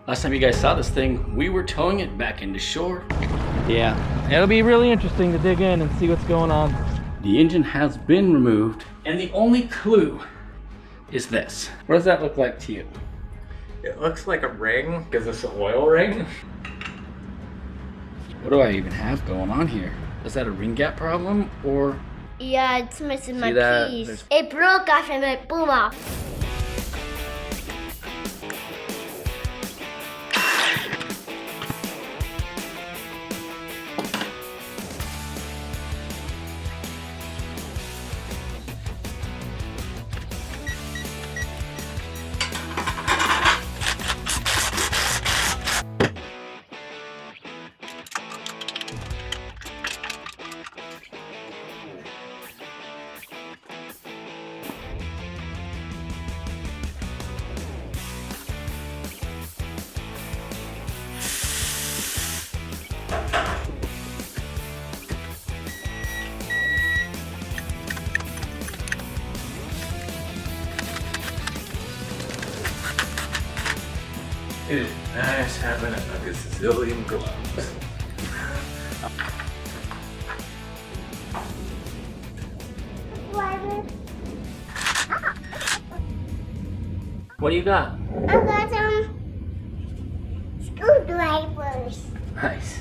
Last time you guys saw this thing, we were towing it back into shore. Yeah, it'll be really interesting to dig in and see what's going on. The engine has been removed, and the only clue is this. What does that look like to you? It looks like a ring, because it's an oil ring. What do I even have going on here? Is that a ring gap problem, or? Yeah, it's missing my that? piece. There's- It broke off and it blew off. It is nice having a gazillion gloves. What do you got? I got some screwdrivers. Nice.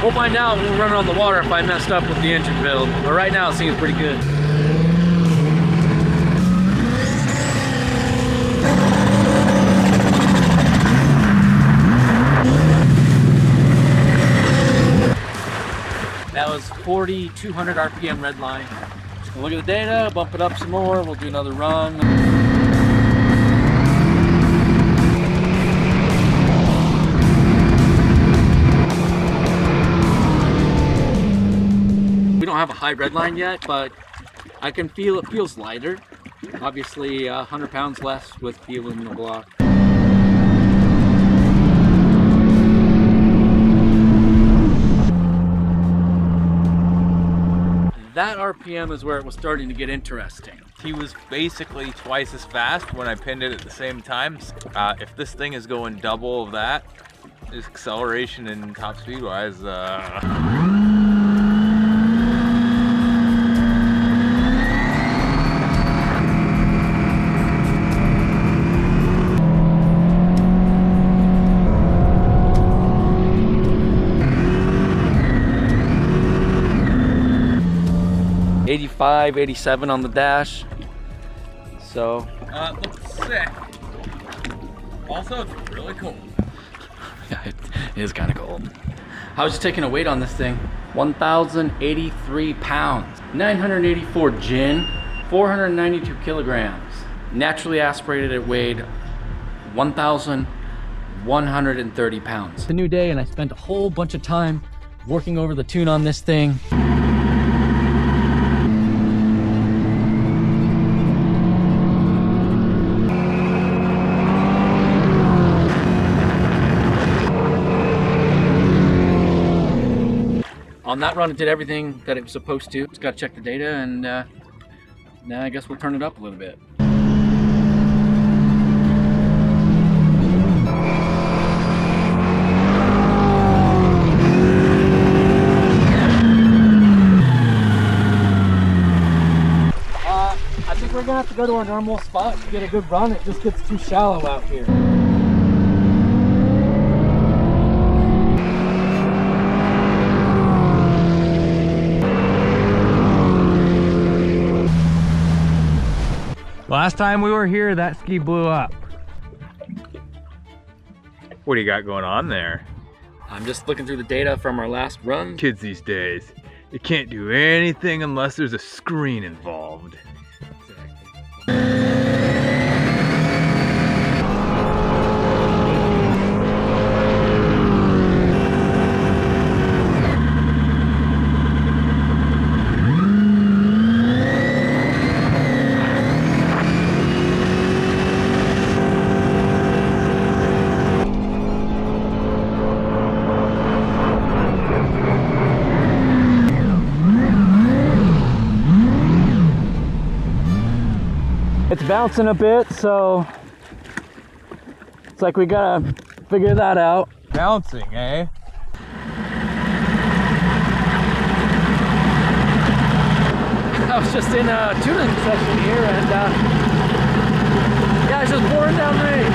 We'll find out when we're running on the water if I messed up with the engine build, but right now it seems pretty good. That was 4,200 RPM red line. Just gonna look at the data, bump it up some more, we'll do another run. We don't have a high red line yet, but I can feel it feels lighter. Obviously 100 pounds less with the aluminum block. That RPM is where it was starting to get interesting. He was basically twice as fast when I pinned it at the same time. If this thing is going double of that, his acceleration and top speed wise, 85, 87 on the dash. So looks sick. Also, it's really cold. yeah, it is kind of cold. I was just taking a weight on this thing. 1,083 pounds, 984 gin, 492 kilograms. Naturally aspirated, it weighed 1,130 pounds. It's a new day and I spent a whole bunch of time working over the tune on this thing. On that run, it did everything that it was supposed to. Just got to check the data, and now I guess we'll turn it up a little bit. I think we're gonna have to go to our normal spot to get a good run. It just gets too shallow out here. Last time we were here, that ski blew up. What do you got going on there? I'm just looking through the data from our last run. Kids these days, you can't do anything unless there's a screen involved. It's bouncing a bit, so it's like we gotta figure that out. Bouncing, eh? I was just in a tuning session here, and yeah, it's just pouring down rain.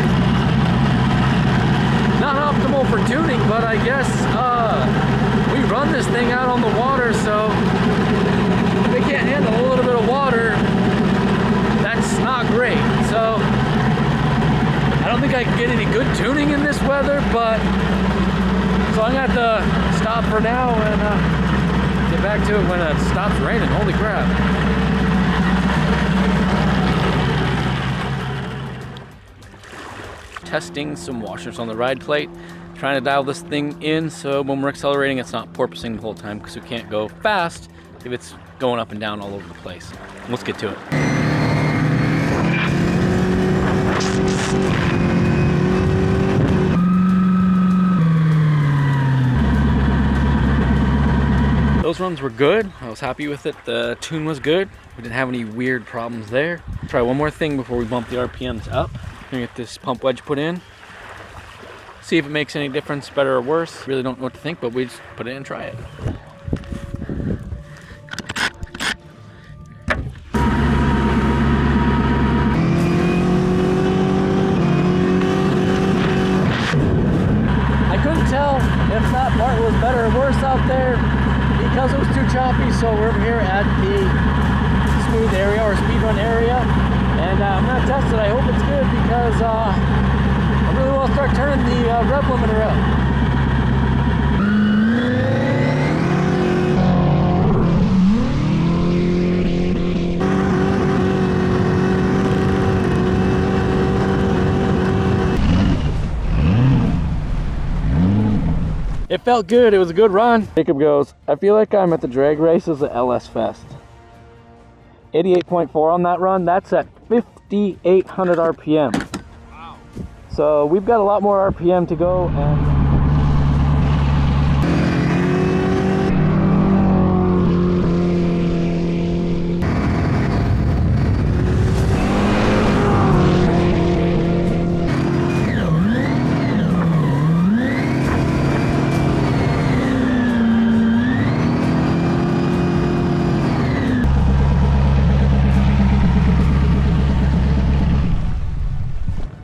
Not optimal for tuning, but I guess we run this thing out on the water, so they can't handle a little bit of water. That's not great. So I don't think I can get any good tuning in this weather, but so I'm gonna have to stop for now and get back to it when it stops raining. Holy crap. Testing some washers on the ride plate, trying to dial this thing in so when we're accelerating it's not porpoising the whole time, because we can't go fast if it's going up and down all over the place. Let's get to it. Those runs were good. I was happy with it. The tune was good. We didn't have any weird problems there. Try one more thing before we bump the RPMs up. Gonna get this pump wedge put in. See if it makes any difference, better or worse. Really don't know what to think, but we just put it in and try it. I couldn't tell if that part was better or worse out there because it was too choppy, so we're over here at the smooth area or speed run area, and I'm gonna test it. I hope it's good because I really want to start turning the rev limiter up. It felt good. It was a good run. Jacob goes, I feel like I'm at the drag races at LS Fest. 88.4 on that run. That's at 5,800 RPM. Wow. So we've got a lot more RPM to go, and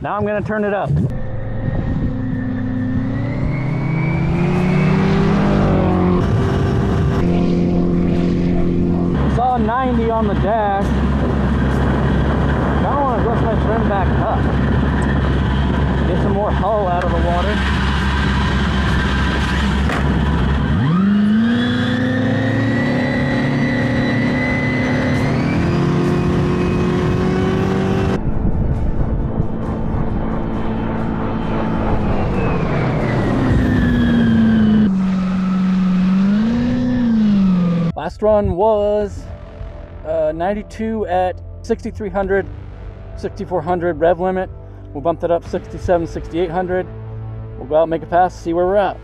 now I'm gonna turn it up. Saw 90 on the dash. Now I want to adjust my trim back up. Get some more hull out of the water. Last run was 92 at 6,300, 6,400 rev limit. We'll bump that up 67, 6,800. We'll go out and make a pass, see where we're at.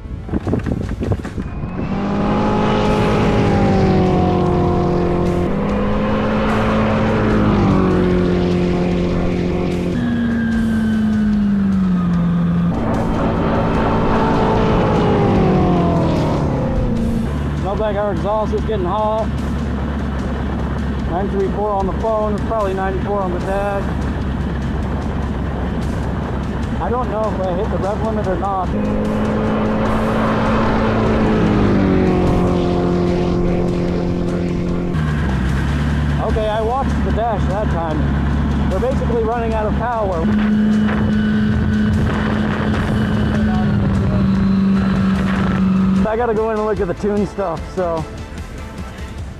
Smells like our exhaust is getting hot. 934 on the phone, it's probably 94 on the dash. I don't know if I hit the rev limit or not. Okay, I watched the dash that time. We're basically running out of power. I gotta go in and look at the tune stuff, so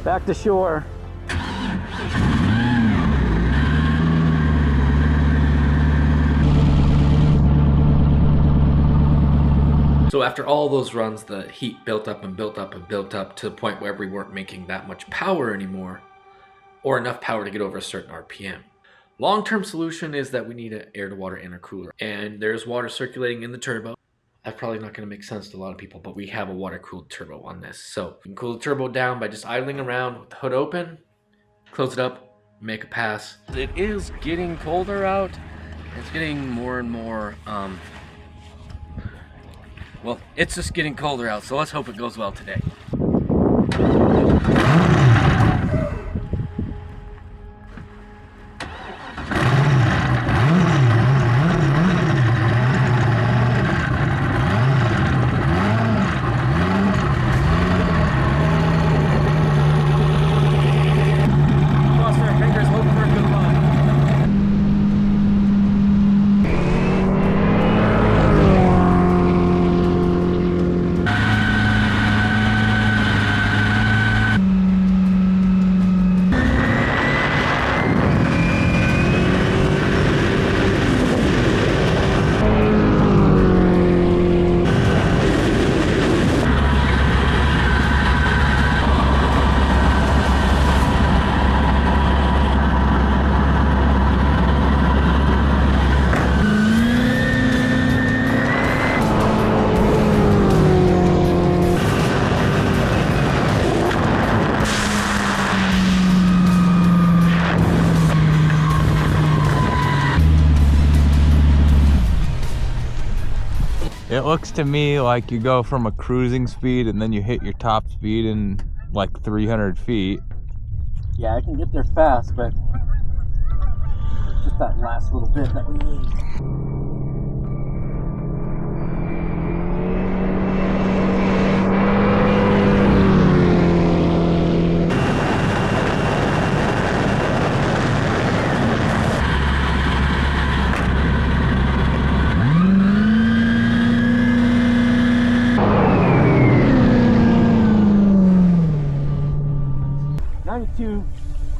back to shore. So after all those runs, the heat built up and built up and built up to the point where we weren't making that much power anymore, or enough power to get over a certain RPM. Long-term solution is that we need an air-to-water intercooler, and there's water circulating in the turbo. That's probably not going to make sense to a lot of people, but we have a water-cooled turbo on this. So you can cool the turbo down by just idling around with the hood open, close it up, make a pass. It is getting colder out. It's getting more and more, well, it's just getting colder out, so let's hope it goes well today. Cross our fingers, hope for a good run. It looks to me like you go from a cruising speed and then you hit your top speed in like 300 feet. Yeah, I can get there fast, but just that last little bit that we need.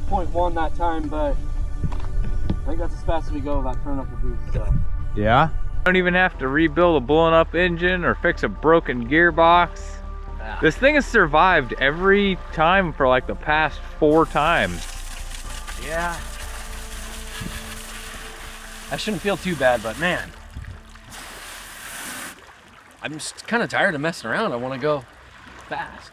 .1 that time, but I think that's as fast as we go without turning up the boost. So. Yeah? Don't even have to rebuild a blown up engine or fix a broken gearbox. Ah. This thing has survived every time for like the past 4 times. Yeah. I shouldn't feel too bad, but man, I'm just kind of tired of messing around. I want to go fast.